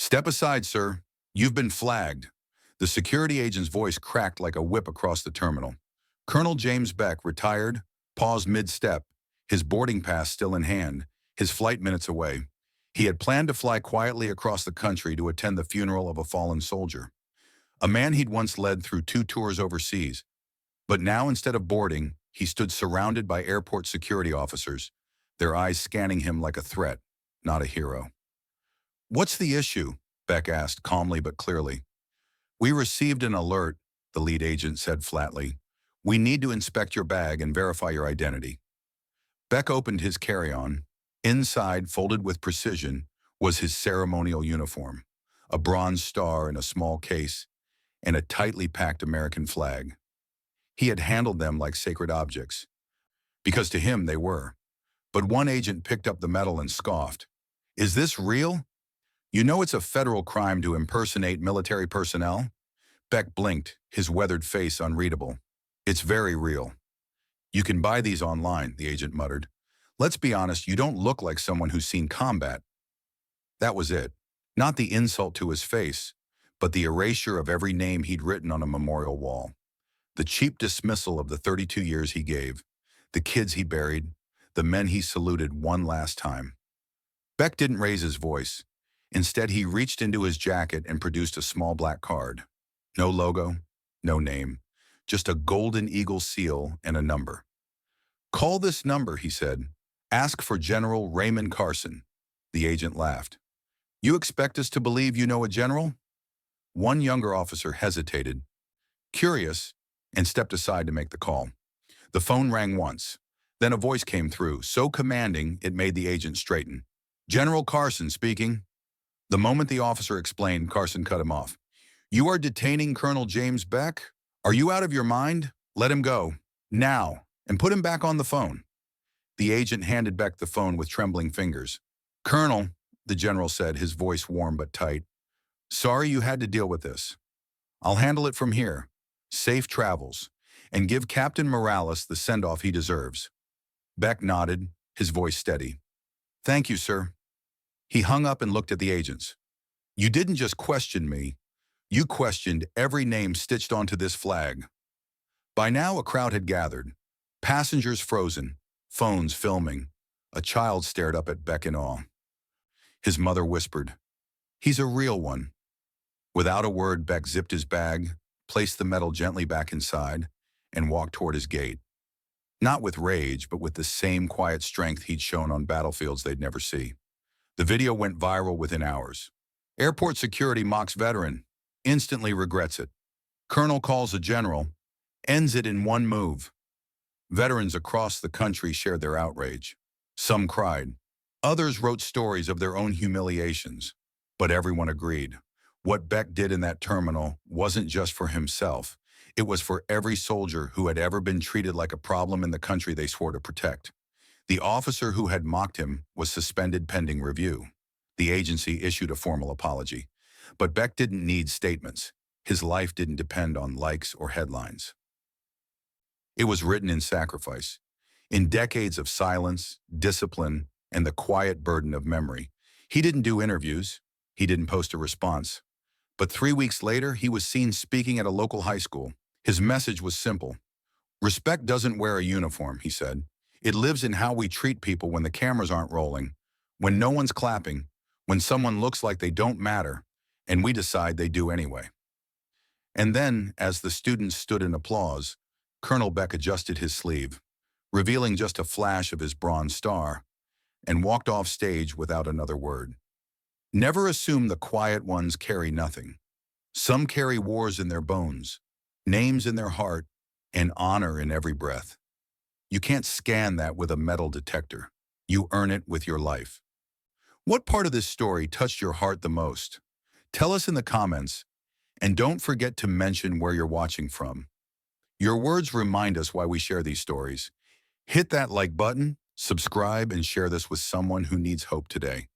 Step aside, sir. You've been flagged. The security agent's voice cracked like a whip across the terminal. Colonel James Beck, retired, paused mid-step, his boarding pass still in hand, his flight minutes away. He had planned to fly quietly across the country to attend the funeral of a fallen soldier, a man he'd once led through 2 tours overseas. But now, instead of boarding, he stood surrounded by airport security officers, their eyes scanning him like a threat, not a hero. "What's the issue?" Beck asked, calmly but clearly. "We received an alert," the lead agent said flatly. "We need to inspect your bag and verify your identity." Beck opened his carry-on. Inside, folded with precision, was his ceremonial uniform, a bronze star in a small case, and a tightly packed American flag. He had handled them like sacred objects, because to him they were. But one agent picked up the medal and scoffed. "Is this real? You know it's a federal crime to impersonate military personnel?" Beck blinked, his weathered face unreadable. "It's very real. You can buy these online," the agent muttered. "Let's be honest, you don't look like someone who's seen combat." That was it. Not the insult to his face, but the erasure of every name he'd written on a memorial wall. The cheap dismissal of the 32 years he gave, the kids he buried, the men he saluted one last time. Beck didn't raise his voice. Instead, he reached into his jacket and produced a small black card. No logo, no name, just a golden eagle seal and a number. "Call this number," he said. "Ask for General Raymond Carson." The agent laughed. "You expect us to believe you know a general?" One younger officer hesitated, curious, and stepped aside to make the call. The phone rang once. Then a voice came through, so commanding it made the agent straighten. "General Carson speaking." The moment the officer explained, Carson cut him off. "You are detaining Colonel James Beck? Are you out of your mind? Let him go. Now. And put him back on the phone." The agent handed Beck the phone with trembling fingers. "Colonel," the general said, his voice warm but tight, "sorry you had to deal with this. I'll handle it from here. Safe travels. And give Captain Morales the send-off he deserves." Beck nodded, his voice steady. "Thank you, sir." He hung up and looked at the agents. "You didn't just question me. You questioned every name stitched onto this flag." By now, a crowd had gathered. Passengers frozen, phones filming. A child stared up at Beck in awe. His mother whispered, "He's a real one." Without a word, Beck zipped his bag, placed the medal gently back inside, and walked toward his gate. Not with rage, but with the same quiet strength he'd shown on battlefields they'd never see. The video went viral within hours. Airport security mocks veteran, instantly regrets it. Colonel calls a general, ends it in one move. Veterans across the country shared their outrage. Some cried. Others wrote stories of their own humiliations. But everyone agreed. What Beck did in that terminal wasn't just for himself. It was for every soldier who had ever been treated like a problem in the country they swore to protect. The officer who had mocked him was suspended pending review. The agency issued a formal apology. But Beck didn't need statements. His life didn't depend on likes or headlines. It was written in sacrifice, in decades of silence, discipline, and the quiet burden of memory. He didn't do interviews. He didn't post a response. But 3 weeks later, he was seen speaking at a local high school. His message was simple. "Respect doesn't wear a uniform," he said. "It lives in how we treat people when the cameras aren't rolling, when no one's clapping, when someone looks like they don't matter, and we decide they do anyway." And then, as the students stood in applause, Colonel Beck adjusted his sleeve, revealing just a flash of his bronze star, and walked off stage without another word. Never assume the quiet ones carry nothing. Some carry wars in their bones, names in their heart, and honor in every breath. You can't scan that with a metal detector. You earn it with your life. What part of this story touched your heart the most? Tell us in the comments, and don't forget to mention where you're watching from. Your words remind us why we share these stories. Hit that like button, subscribe, and share this with someone who needs hope today.